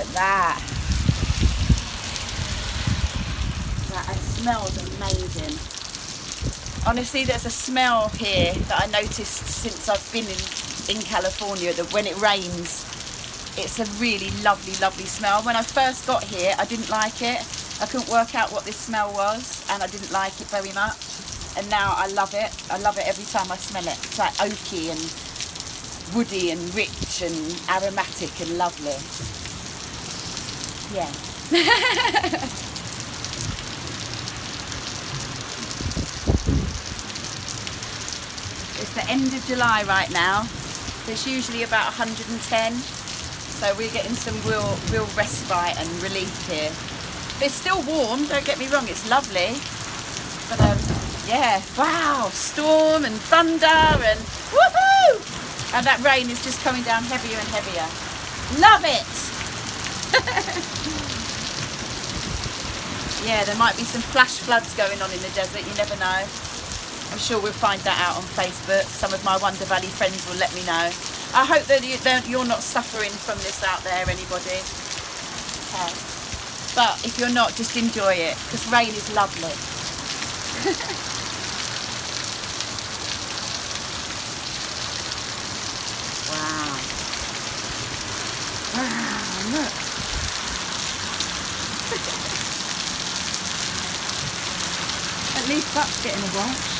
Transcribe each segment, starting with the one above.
at that. It smells amazing. Honestly, there's a smell here that I noticed since I've been in California, that when it rains, it's a really lovely, lovely smell. When I first got here, I didn't like it. I couldn't work out what this smell was, and I didn't like it very much. And now I love it. I love it every time I smell it. It's like oaky and woody and rich and aromatic and lovely. Yeah. It's the end of July right now. There's usually about 110. So we're getting some real respite and relief here. But it's still warm, don't get me wrong, it's lovely. But yeah, wow, storm and thunder and woohoo! And that rain is just coming down heavier and heavier. Love it! Yeah, there might be some flash floods going on in the desert, you never know. I'm sure we'll find that out on Facebook. Some of my Wonder Valley friends will let me know. I hope that you're not suffering from this out there, anybody. Okay. But if you're not, just enjoy it, because rain is lovely. Wow. Wow, look. At least that's getting a wash.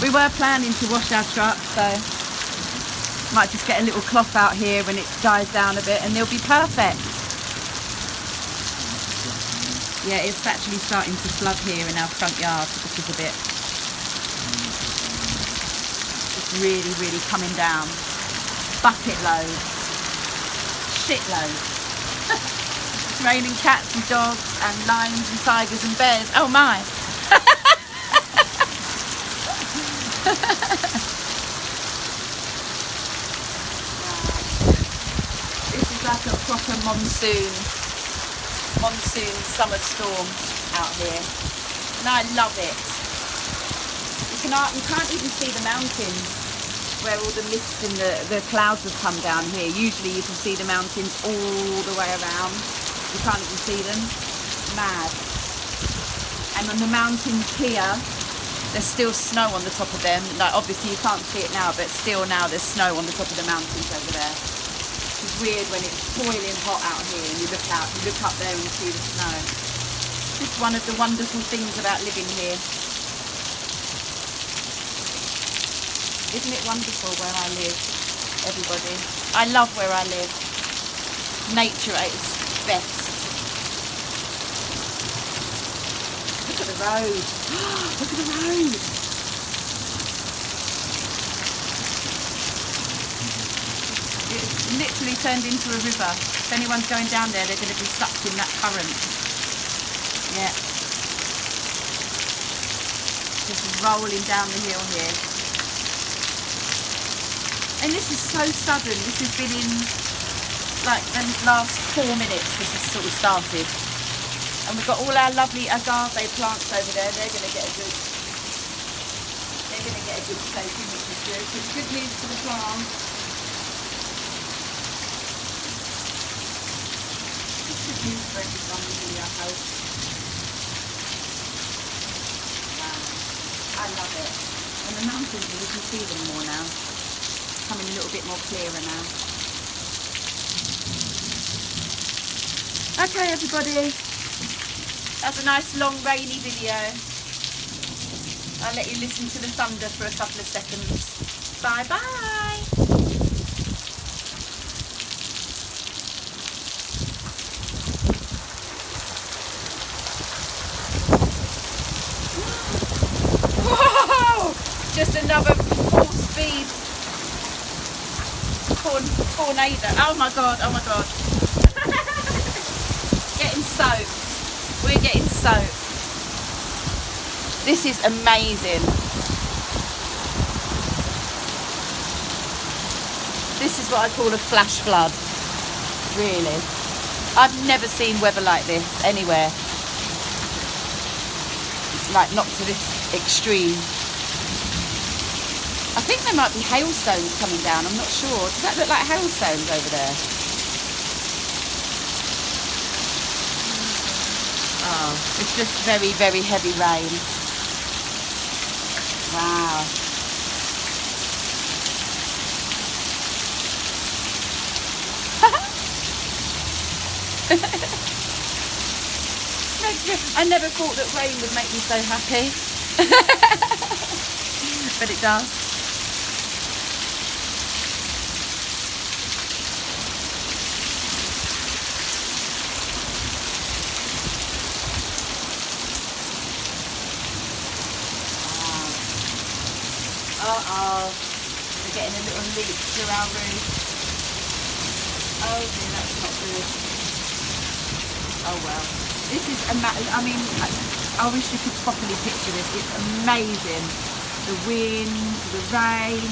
We were planning to wash our truck, so might just get a little cloth out here when it dies down a bit and they'll be perfect. Yeah, it's actually starting to flood here in our front yard, which is a bit, it's really, really coming down. Bucket loads, shit loads. It's raining cats and dogs and lions and tigers and bears. Oh my! This is like a proper monsoon summer storm out here, and I love it. You can't even see the mountains where all the mist and the clouds have come down here. Usually you can see the mountains all the way around. You can't even see them. Mad. And on the mountains here, there's still snow on the top of them. Like, obviously you can't see it now, but still now there's snow on the top of the mountains over there. It's weird when it's boiling hot out here and you look up there and you see the snow. It's just one of the wonderful things about living here. Isn't it wonderful where I live, everybody? I love where I live. Nature at its best. Look at the road. Look at the road. It's literally turned into a river. If anyone's going down there, they're going to be sucked in that current. Yeah. Just rolling down the hill here. And this is so sudden. This has been in like the last 4 minutes. This has sort of started. And we've got all our lovely agave plants over there. They're going to get a good soaking, which is good. It's good news for the plants. It's good news for everyone, really, I hope. Wow, I love it. And the mountains, you can see them more now. Coming a little bit more clearer now. Okay, everybody. That's a nice long rainy video. I'll let you listen to the thunder for a couple of seconds. Bye bye. Whoa! Just another full speed tornado. Oh my god, oh my god. Getting soaked. We're getting soaked. This is amazing. This is what I call a flash flood. Really. I've never seen weather like this anywhere. Like, not to this extreme. I think there might be hailstones coming down, I'm not sure. Does that look like hailstones over there? Oh, it's just very, very heavy rain. Wow. I never thought that rain would make me so happy. But it does. Uh-oh, we're getting a little leak through our roof. Oh dear, that's not good. Oh well. This is, I mean, I wish you could properly picture this. It's amazing. The wind, the rain.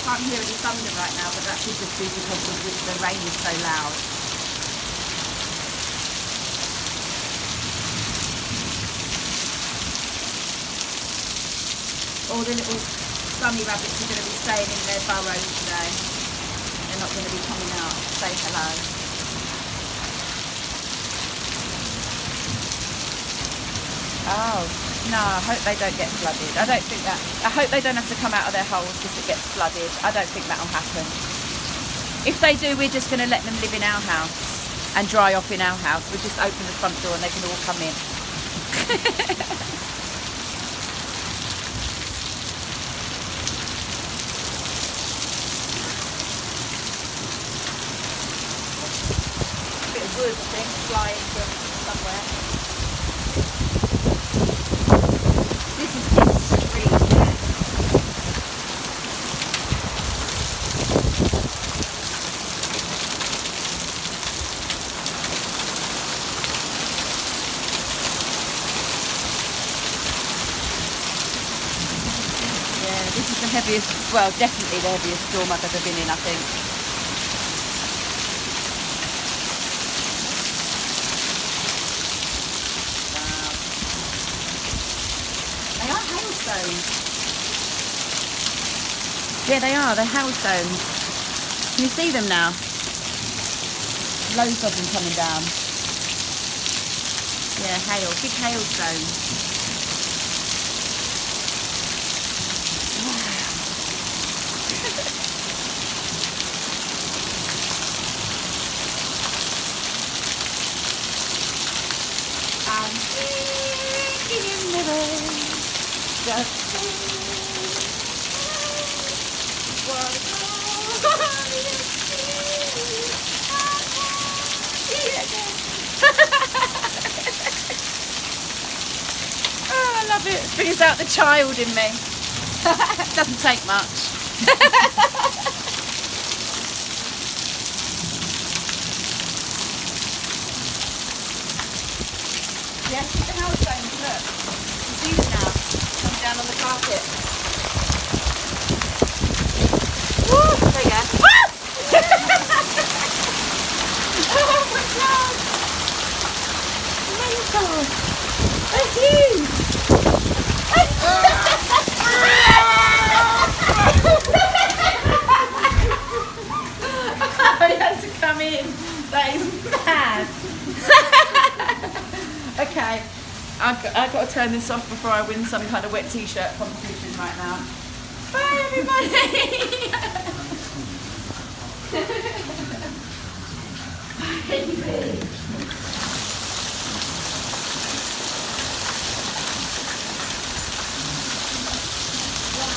Can't hear any thunder right now, but that could just be because the rain is so loud. All the little bunny rabbits are going to be staying in their burrows today. They're not going to be coming out to say hello. Oh, no, I hope they don't get flooded. I hope they don't have to come out of their holes because it gets flooded. I don't think that'll happen. If they do, we're just going to let them live in our house and dry off in our house. We'll just open the front door and they can all come in. Wood, I think, flying from somewhere. This is extreme. Yeah, this is the heaviest, well, definitely the heaviest storm I've ever been in, I think. Yeah, they are. They're hailstones. Can you see them now? Loads of them coming down. Yeah, hail. Big hailstones. I'm singing in the rain. Just oh, I love it. It brings out the child in me. Doesn't take much. Yes, the hailstones, look. You see them now. Coming down on the carpet. Woo! There you go. Woo! Oh my god! Mental! They're huge! I had to come in. That is mad. Okay, I've got to turn this off before I win some kind of wet t-shirt competition right now. Bye everybody!